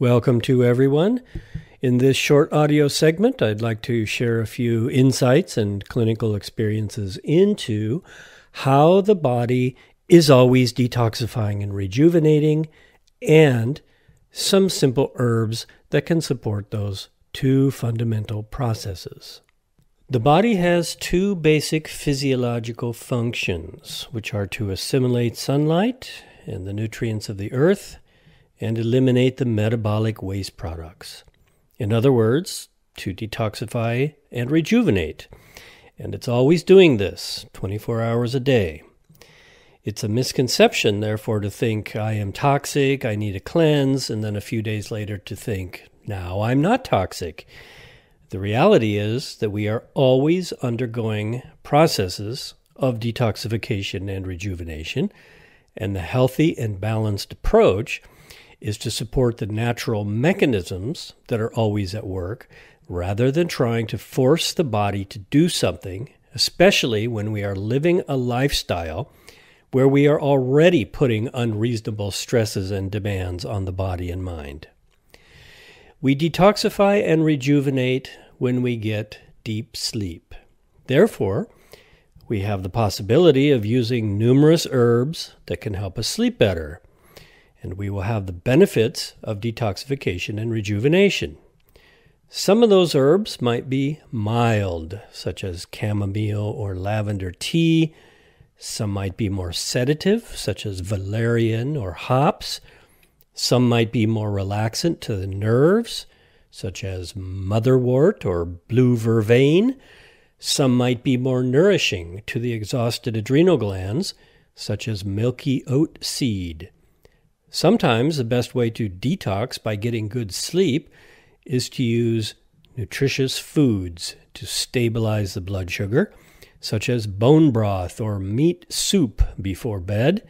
Welcome to everyone. In this short audio segment, I'd like to share a few insights and clinical experiences into how the body is always detoxifying and rejuvenating, and some simple herbs that can support those two fundamental processes. The body has two basic physiological functions, which are to assimilate sunlight and the nutrients of the earth and eliminate the metabolic waste products. In other words, to detoxify and rejuvenate. And it's always doing this, 24 hours a day. It's a misconception, therefore, to think, I am toxic, I need a cleanse, and then a few days later to think, now I'm not toxic. The reality is that we are always undergoing processes of detoxification and rejuvenation, and the healthy and balanced approach is to support the natural mechanisms that are always at work, rather than trying to force the body to do something, especially when we are living a lifestyle where we are already putting unreasonable stresses and demands on the body and mind. We detoxify and rejuvenate when we get deep sleep. Therefore, we have the possibility of using numerous herbs that can help us sleep better, and we will have the benefits of detoxification and rejuvenation. Some of those herbs might be mild, such as chamomile or lavender tea. Some might be more sedative, such as valerian or hops. Some might be more relaxant to the nerves, such as motherwort or blue vervain. Some might be more nourishing to the exhausted adrenal glands, such as milky oat seed. Sometimes the best way to detox by getting good sleep is to use nutritious foods to stabilize the blood sugar, such as bone broth or meat soup before bed,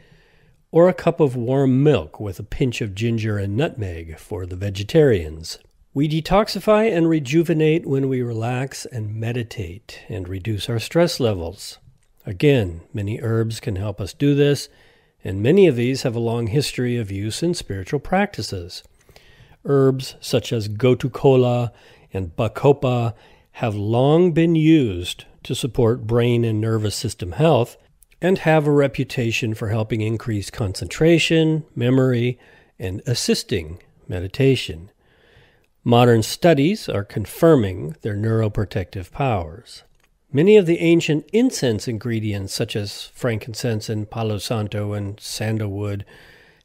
or a cup of warm milk with a pinch of ginger and nutmeg for the vegetarians. We detoxify and rejuvenate when we relax and meditate and reduce our stress levels. Again, many herbs can help us do this, and many of these have a long history of use in spiritual practices. Herbs such as gotu kola and bacopa have long been used to support brain and nervous system health and have a reputation for helping increase concentration, memory, and assisting meditation. Modern studies are confirming their neuroprotective powers. Many of the ancient incense ingredients, such as frankincense and palo santo and sandalwood,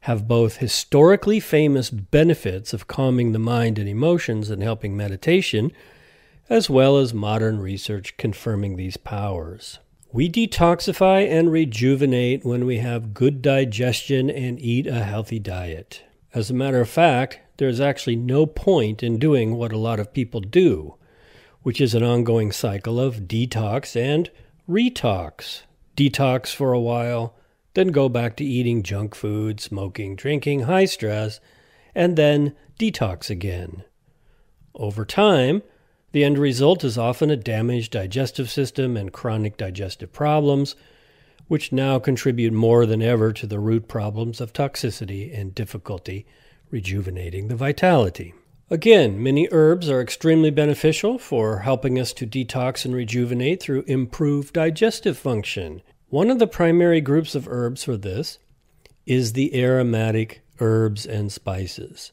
have both historically famous benefits of calming the mind and emotions and helping meditation, as well as modern research confirming these powers. We detoxify and rejuvenate when we have good digestion and eat a healthy diet. As a matter of fact, there's actually no point in doing what a lot of people do, which is an ongoing cycle of detox and retox. Detox for a while, then go back to eating junk food, smoking, drinking, high stress, and then detox again. Over time, the end result is often a damaged digestive system and chronic digestive problems, which now contribute more than ever to the root problems of toxicity and difficulty rejuvenating the vitality. Again, many herbs are extremely beneficial for helping us to detox and rejuvenate through improved digestive function. One of the primary groups of herbs for this is the aromatic herbs and spices.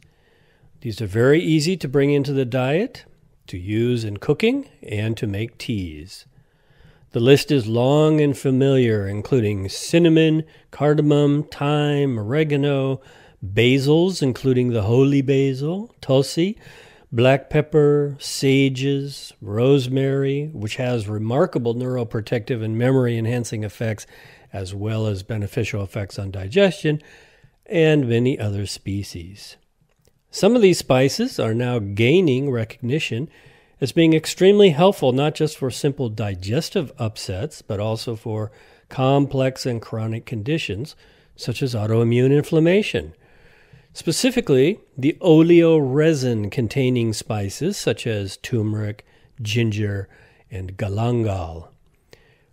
These are very easy to bring into the diet, to use in cooking, and to make teas. The list is long and familiar, including cinnamon, cardamom, thyme, oregano, basils, including the holy basil, tulsi, black pepper, sages, rosemary, which has remarkable neuroprotective and memory-enhancing effects, as well as beneficial effects on digestion, and many other species. Some of these spices are now gaining recognition as being extremely helpful not just for simple digestive upsets, but also for complex and chronic conditions such as autoimmune inflammation. Specifically, the oleoresin-containing spices such as turmeric, ginger, and galangal.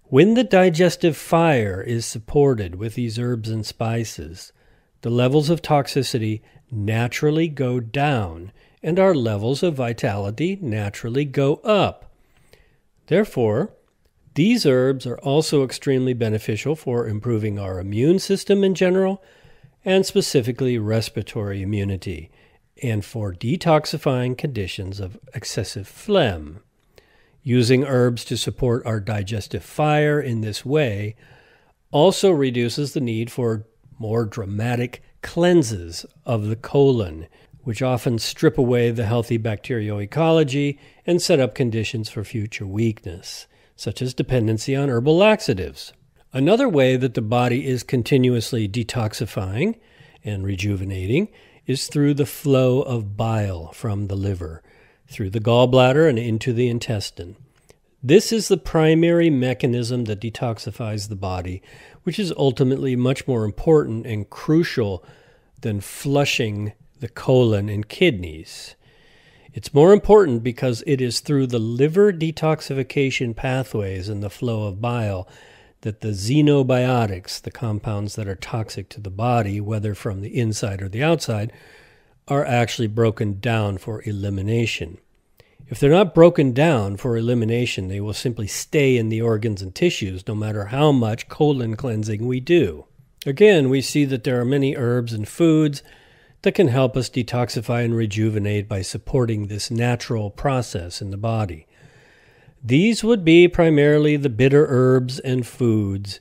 When the digestive fire is supported with these herbs and spices, the levels of toxicity naturally go down, and our levels of vitality naturally go up. Therefore, these herbs are also extremely beneficial for improving our immune system in general, and specifically respiratory immunity, and for detoxifying conditions of excessive phlegm. Using herbs to support our digestive fire in this way also reduces the need for more dramatic cleanses of the colon, which often strip away the healthy bacterial ecology and set up conditions for future weakness, such as dependency on herbal laxatives. Another way that the body is continuously detoxifying and rejuvenating is through the flow of bile from the liver, through the gallbladder and into the intestine. This is the primary mechanism that detoxifies the body, which is ultimately much more important and crucial than flushing the colon and kidneys. It's more important because it is through the liver detoxification pathways and the flow of bile that the xenobiotics, the compounds that are toxic to the body, whether from the inside or the outside, are actually broken down for elimination. If they're not broken down for elimination, they will simply stay in the organs and tissues no matter how much colon cleansing we do. Again, we see that there are many herbs and foods that can help us detoxify and rejuvenate by supporting this natural process in the body. These would be primarily the bitter herbs and foods,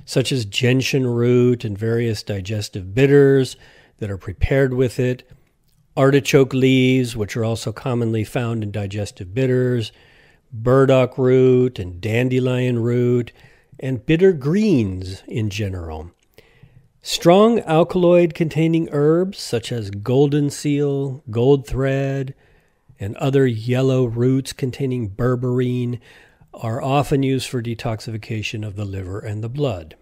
such as gentian root and various digestive bitters that are prepared with it, artichoke leaves, which are also commonly found in digestive bitters, burdock root and dandelion root, and bitter greens in general. Strong alkaloid-containing herbs such as golden seal, gold thread, and other yellow roots containing berberine are often used for detoxification of the liver and the blood.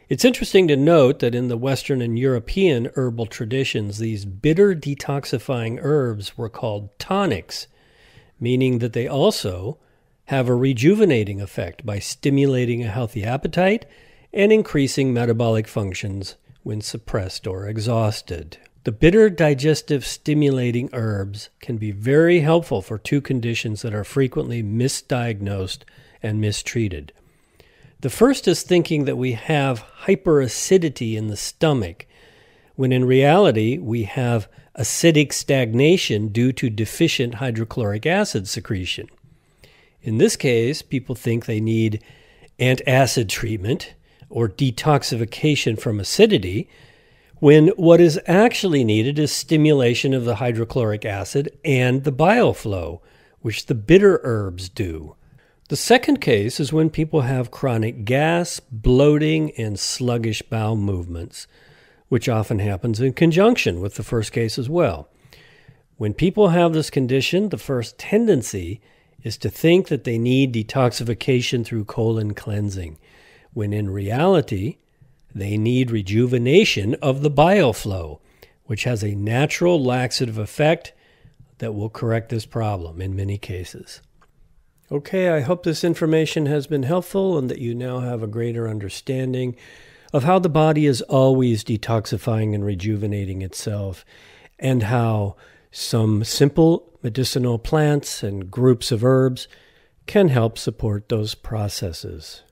It's interesting to note that in the Western and European herbal traditions, these bitter detoxifying herbs were called tonics, meaning that they also have a rejuvenating effect by stimulating a healthy appetite and increasing metabolic functions when suppressed or exhausted. The bitter digestive stimulating herbs can be very helpful for two conditions that are frequently misdiagnosed and mistreated. The first is thinking that we have hyperacidity in the stomach, when in reality we have acidic stagnation due to deficient hydrochloric acid secretion. In this case, people think they need antacid treatment or detoxification from acidity, when what is actually needed is stimulation of the hydrochloric acid and the bile flow, which the bitter herbs do. The second case is when people have chronic gas, bloating, and sluggish bowel movements, which often happens in conjunction with the first case as well. When people have this condition, the first tendency is to think that they need detoxification through colon cleansing, when in reality, they need rejuvenation of the bile flow, which has a natural laxative effect that will correct this problem in many cases. Okay, I hope this information has been helpful and that you now have a greater understanding of how the body is always detoxifying and rejuvenating itself, and how some simple medicinal plants and groups of herbs can help support those processes.